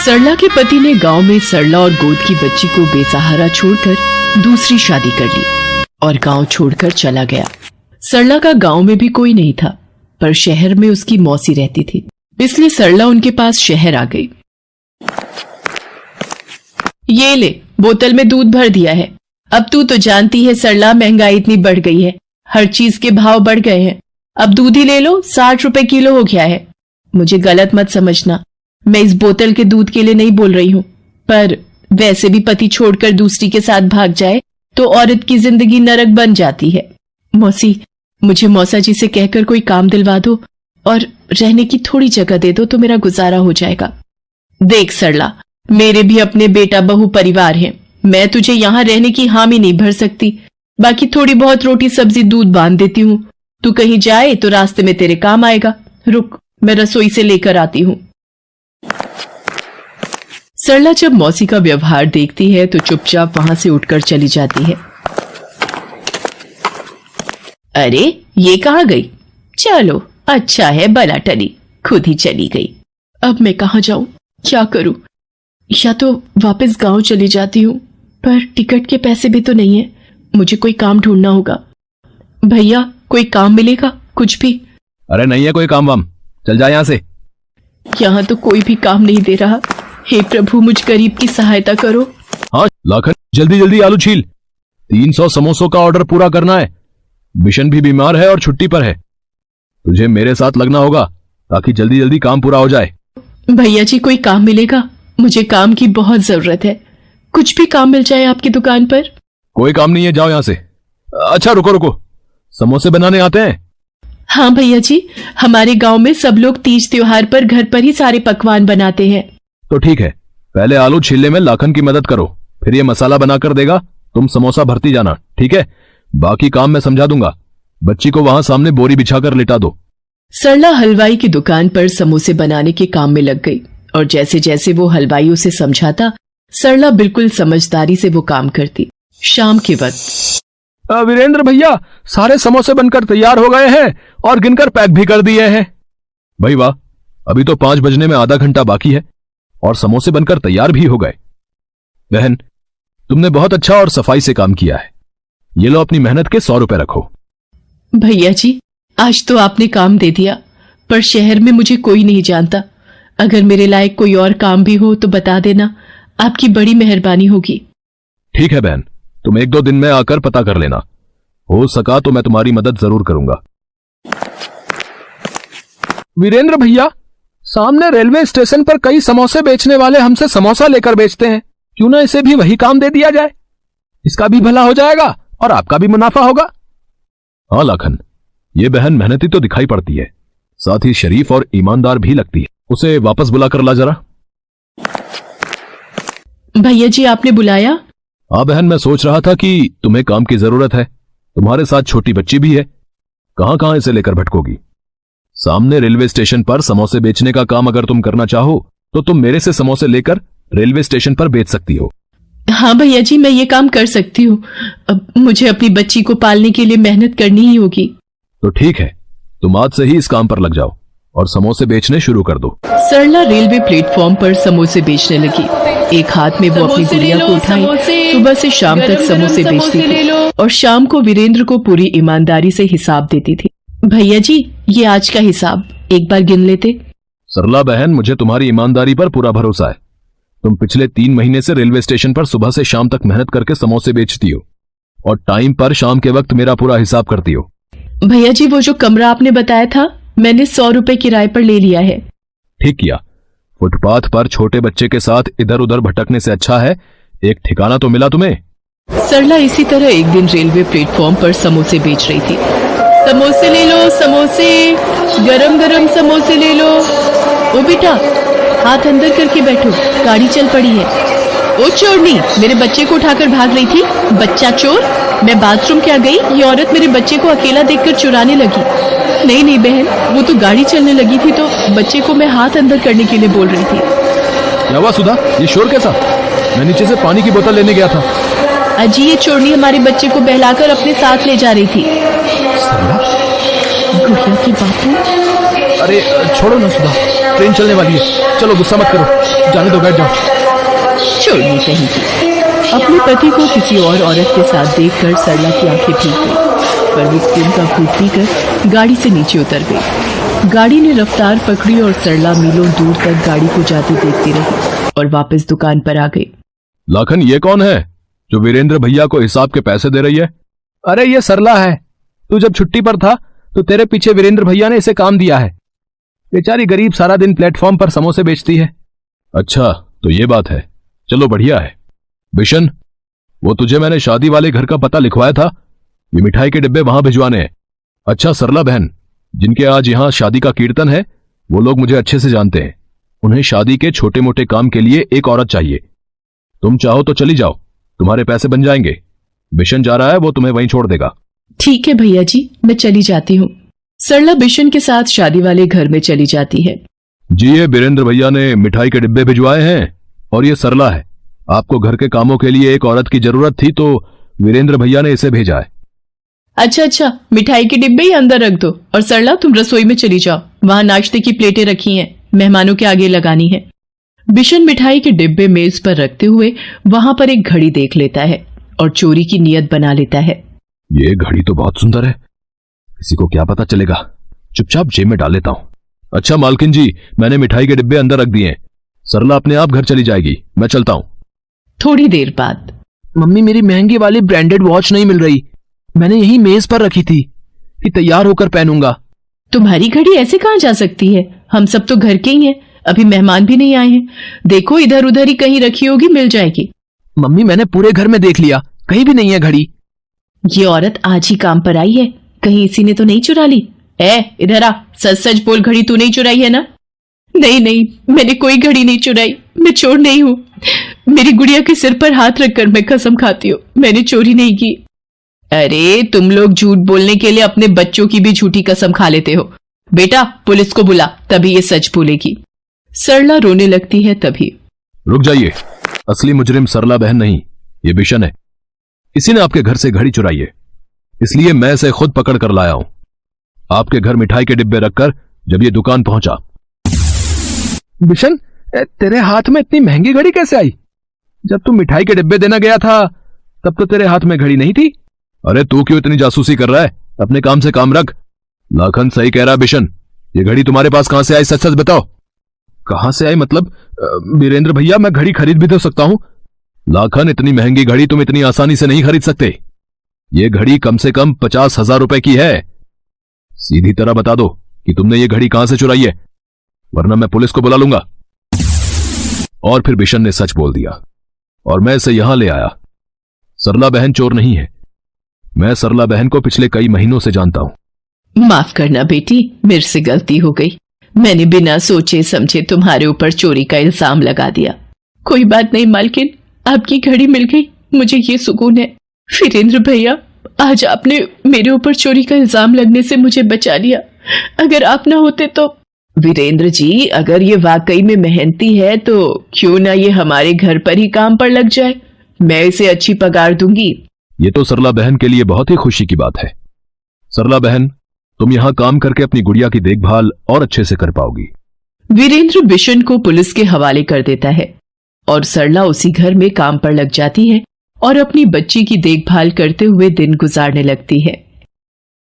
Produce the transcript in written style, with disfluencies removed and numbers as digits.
सरला के पति ने गांव में सरला और गोद की बच्ची को बेसहारा छोड़कर दूसरी शादी कर ली और गांव छोड़कर चला गया। सरला का गांव में भी कोई नहीं था, पर शहर में उसकी मौसी रहती थी, इसलिए सरला उनके पास शहर आ गई। ये ले, बोतल में दूध भर दिया है। अब तू तो जानती है सरला, महंगाई इतनी बढ़ गई है, हर चीज के भाव बढ़ गए हैं। अब दूध ही ले लो, 60 रुपए किलो हो गया है। मुझे गलत मत समझना, मैं इस बोतल के दूध के लिए नहीं बोल रही हूँ, पर वैसे भी पति छोड़कर दूसरी के साथ भाग जाए तो औरत की जिंदगी नरक बन जाती है। मौसी, मुझे मौसा जी से कहकर कोई काम दिलवा दो और रहने की थोड़ी जगह दे दो तो मेरा गुजारा हो जाएगा। देख सरला, मेरे भी अपने बेटा बहू परिवार हैं, मैं तुझे यहाँ रहने की हामी नहीं भर सकती। बाकी थोड़ी बहुत रोटी सब्जी दूध बांध देती हूँ, तू कहीं जाए तो रास्ते में तेरे काम आएगा। रुक, मैं रसोई से लेकर आती हूँ। सरला जब मौसी का व्यवहार देखती है तो चुपचाप वहां से उठकर चली जाती है। अरे ये कहाँ गई? चलो अच्छा है, भला टली, खुद ही चली गई। अब मैं कहाँ जाऊं, क्या करूं? या तो वापस गांव चली जाती हूँ, पर टिकट के पैसे भी तो नहीं है, मुझे कोई काम ढूंढना होगा। भैया, कोई काम मिलेगा कुछ भी? अरे नहीं है कोई काम वाम, चल जा यहाँ से। यहाँ तो कोई भी काम नहीं दे रहा। हे प्रभु, मुझ गरीब की सहायता करो। हाँ लाखन, जल्दी जल्दी आलू छील, 300 समोसों का ऑर्डर पूरा करना है। बिशन भी बीमार है और छुट्टी पर है, तुझे मेरे साथ लगना होगा ताकि जल्दी जल्दी काम पूरा हो जाए। भैया जी, कोई काम मिलेगा? मुझे काम की बहुत जरूरत है, कुछ भी काम मिल जाए आपकी दुकान पर। कोई काम नहीं है, जाओ यहाँ से। अच्छा रुको रुको, समोसे बनाने आते हैं? हाँ भैया जी, हमारे गांव में सब लोग तीज त्योहार पर घर पर ही सारे पकवान बनाते हैं। तो ठीक है, पहले आलू छीलने में लाखन की मदद करो, फिर ये मसाला बनाकर देगा, तुम समोसा भरती जाना, ठीक है? बाकी काम मैं समझा दूंगा। बच्ची को वहां सामने बोरी बिछाकर लिटा दो। सरला हलवाई की दुकान पर समोसे बनाने के काम में लग गई और जैसे जैसे वो हलवाई उसे समझाता, सरला बिल्कुल समझदारी से वो काम करती। शाम के वक्त वीरेंद्र भैया, सारे समोसे बनकर तैयार हो गए हैं और गिनकर पैक भी कर दिए हैं। भाई वाह, अभी तो 5 बजने में आधा घंटा बाकी है और समोसे बनकर तैयार भी हो गए। बहन, तुमने बहुत अच्छा और सफाई से काम किया है। ये लो अपनी मेहनत के 100 रुपए रखो। भैया जी, आज तो आपने काम दे दिया, पर शहर में मुझे कोई नहीं जानता। अगर मेरे लायक कोई और काम भी हो तो बता देना, आपकी बड़ी मेहरबानी होगी। ठीक है बहन, तुम 1-2 दिन में आकर पता कर लेना, हो सका तो मैं तुम्हारी मदद जरूर करूंगा। वीरेंद्र भैया, सामने रेलवे स्टेशन पर कई समोसे बेचने वाले हमसे समोसा लेकर बेचते हैं, क्यों ना इसे भी वही काम दे दिया जाए? इसका भी भला हो जाएगा और आपका भी मुनाफा होगा। हाँ लाखन, ये बहन मेहनती तो दिखाई पड़ती है, साथ ही शरीफ और ईमानदार भी लगती है। उसे वापस बुला कर ला जरा। भैया जी, आपने बुलाया? हाँ बहन, मैं सोच रहा था कि तुम्हें काम की जरूरत है, तुम्हारे साथ छोटी बच्ची भी है, कहां कहां इसे लेकर भटकोगी? सामने रेलवे स्टेशन पर समोसे बेचने का काम अगर तुम करना चाहो तो तुम मेरे से समोसे लेकर रेलवे स्टेशन पर बेच सकती हो। हाँ भैया जी, मैं ये काम कर सकती हूँ। अब मुझे अपनी बच्ची को पालने के लिए मेहनत करनी ही होगी। तो ठीक है, तुम आज से ही इस काम पर लग जाओ और समोसे बेचने शुरू कर दो। सरला रेलवे प्लेटफॉर्म पर समोसे बेचने लगी। एक हाथ में वो अपनी गुड़िया को उठाई सुबह से शाम तक समोसे बेचती थी और शाम को वीरेंद्र को पूरी ईमानदारी से हिसाब देती थी। भैया जी, ये आज का हिसाब एक बार गिन लेते। सरला बहन, मुझे तुम्हारी ईमानदारी पर पूरा भरोसा है। तुम पिछले 3 महीने से रेलवे स्टेशन पर सुबह से शाम तक मेहनत करके समोसे बेचती हो और टाइम पर शाम के वक्त मेरा पूरा हिसाब करती हो। भैया जी, वो जो कमरा आपने बताया था, मैंने 100 रुपए किराए पर ले लिया है। ठीक किया, फुटपाथ पर छोटे बच्चे के साथ इधर उधर भटकने से अच्छा है एक ठिकाना तो मिला तुम्हें। सरला इसी तरह एक दिन रेलवे प्लेटफॉर्म पर समोसे बेच रही थी। समोसे ले लो, समोसे, गरम गरम समोसे ले लो। ओ बेटा, हाथ अंदर करके बैठो, गाड़ी चल पड़ी है। ओ चोरनी, मेरे बच्चे को उठाकर भाग रही थी, बच्चा चोर। मैं बाथरूम क्या गई, ये औरत मेरे बच्चे को अकेला देखकर चुराने लगी। नहीं नहीं बहन, वो तो गाड़ी चलने लगी थी तो बच्चे को मैं हाथ अंदर करने के लिए बोल रही थी। क्या हुआ सुधा, ये शोर कैसा? मैं नीचे से पानी की बोतल लेने गया था। अजी, ये चोरनी हमारे बच्चे को बहलाकर अपने साथ ले जा रही थी। सरला? गुड़िया के बापू। अरे छोड़ो ना सुधा, ट्रेन चलने वाली है। चलो गुस्सा मत करो, जाने दो, बैठ जाओ। छोड़नी कहीं की। अपने पति को किसी और औरत के साथ देखकर सरला की आंखें भीग गई, पर वो खून का घूंट पीकर गाड़ी से नीचे उतर गई। गाड़ी ने रफ्तार पकड़ी और सरला मीलों दूर तक गाड़ी को जाती देखती रही और वापस दुकान पर आ गई। लाखन, ये कौन है जो वीरेंद्र भैया को हिसाब के पैसे दे रही है? अरे ये सरला है। तू जब छुट्टी पर था तो तेरे पीछे वीरेंद्र भैया ने इसे काम दिया है। बेचारी गरीब सारा दिन प्लेटफॉर्म पर समोसे बेचती है। अच्छा, तो ये बात है। चलो बढ़िया है। बिशन, वो तुझे मैंने शादी वाले घर का पता लिखवाया था, ये मिठाई के डिब्बे वहां भिजवाने हैं। अच्छा सरला बहन, जिनके आज यहां शादी का कीर्तन है, वो लोग मुझे अच्छे से जानते हैं। उन्हें शादी के छोटे मोटे काम के लिए एक औरत चाहिए। तुम चाहो तो चली जाओ, तुम्हारे पैसे बन जाएंगे। बिशन जा रहा है, वो तुम्हें वहीं छोड़ देगा। ठीक है भैया जी, मैं चली जाती हूँ। सरला बिशन के साथ शादी वाले घर में चली जाती है। जी, ये वीरेंद्र भैया ने मिठाई के डिब्बे भिजवाए हैं और ये सरला है। आपको घर के कामों के लिए एक औरत की जरूरत थी तो वीरेंद्र भैया ने इसे भेजा है। अच्छा, मिठाई के डिब्बे ही अंदर रख दो और सरला तुम रसोई में चली जाओ, वहां नाश्ते की प्लेटें रखी हैं, मेहमानों के आगे लगानी है। बिशन मिठाई के डिब्बे मेज पर रखते हुए वहां पर एक घड़ी देख लेता है और चोरी की नीयत बना लेता है। ये घड़ी तो बहुत सुंदर है, किसी को क्या पता चलेगा, चुपचाप जेब में डाल लेता हूं। अच्छा मालकिन जी, मैंने मिठाई के डिब्बे अंदर रख दिए हैं। सरला अपने आप घर चली जाएगी, मैं चलता हूं। थोड़ी देर बाद, मम्मी, मेरी महंगी वाली ब्रांडेड वॉच नहीं मिल रही, मैंने यही मेज पर रखी थी कि तैयार होकर पहनूंगा। तुम्हारी घड़ी ऐसे कहां जा सकती है? हम सब तो घर के ही हैं, अभी मेहमान भी नहीं आए हैं। देखो इधर उधर ही कहीं रखी होगी, मिल जाएगी। मम्मी, मैंने पूरे घर में देख लिया, कहीं भी नहीं है घड़ी। ये औरत आज ही काम पर आई है, कहीं इसी ने तो नहीं चुरा ली? इधर आ, सच सच बोल, घड़ी तू नहीं चुराई है ना? नहीं, मैंने कोई घड़ी नहीं चुराई, मैं चोर नहीं हूं। मेरी गुड़िया के सिर पर हाथ रखकर मैं कसम खाती हूँ, मैंने चोरी नहीं की। अरे तुम लोग झूठ बोलने के लिए अपने बच्चों की भी झूठी कसम खा लेते हो। बेटा, पुलिस को बुला, तभी ये सच बोलेगी। सरला रोने लगती है तभी। रुक जाइए, असली मुजरिम सरला बहन नहीं, ये बिशन है। इसी ने आपके घर से घड़ी चुराई है, इसलिए मैं इसे खुद पकड़ कर लाया हूं। आपके घर मिठाई के डिब्बे रखकर जब ये दुकान पहुंचा। बिशन, तेरे हाथ में इतनी महंगी घड़ी कैसे आई? जब तू मिठाई के डिब्बे देना गया था तब तो तेरे हाथ में घड़ी नहीं थी। अरे तू क्यों इतनी जासूसी कर रहा है? अपने काम से काम रख। लाखन सही कह रहा बिशन, ये घड़ी तुम्हारे पास कहां से आई, सच सच बताओ। कहां से आई मतलब? वीरेंद्र भैया, मैं घड़ी खरीद भी तो सकता हूं। लाखन, इतनी महंगी घड़ी तुम इतनी आसानी से नहीं खरीद सकते। ये घड़ी कम से कम 50,000 रुपए की है। सीधी तरह बता दो कि तुमने ये घड़ी कहां से चुराई है, वरना मैं पुलिस को बुला लूंगा। और फिर बिशन ने सच बोल दिया और मैं इसे यहां ले आया। सरला बहन चोर नहीं है, मैं सरला बहन को पिछले कई महीनों से जानता हूं। माफ करना बेटी, मेरे से गलती हो गई, मैंने बिना सोचे समझे तुम्हारे ऊपर चोरी का इल्जाम लगा दिया। कोई बात नहीं मालकिन, आपकी घड़ी मिल गई, मुझे ये सुकून है। वीरेंद्र भैया, आज आपने मेरे ऊपर चोरी का इल्जाम लगने से मुझे बचा लिया, अगर आप ना होते तो। वीरेंद्र जी, अगर ये वाकई में मेहनती है तो क्यों ना ये हमारे घर पर ही काम पर लग जाए, मैं इसे अच्छी पगार दूंगी। ये तो सरला बहन के लिए बहुत ही खुशी की बात है। सरला बहन, तुम यहां काम करके अपनी गुड़िया की देखभाल और अच्छे से कर पाओगी। वीरेंद्र बिशन को पुलिस के हवाले कर देता है और सरला उसी घर में काम पर लग जाती है और अपनी बच्ची की देखभाल करते हुए दिन गुजारने लगती है।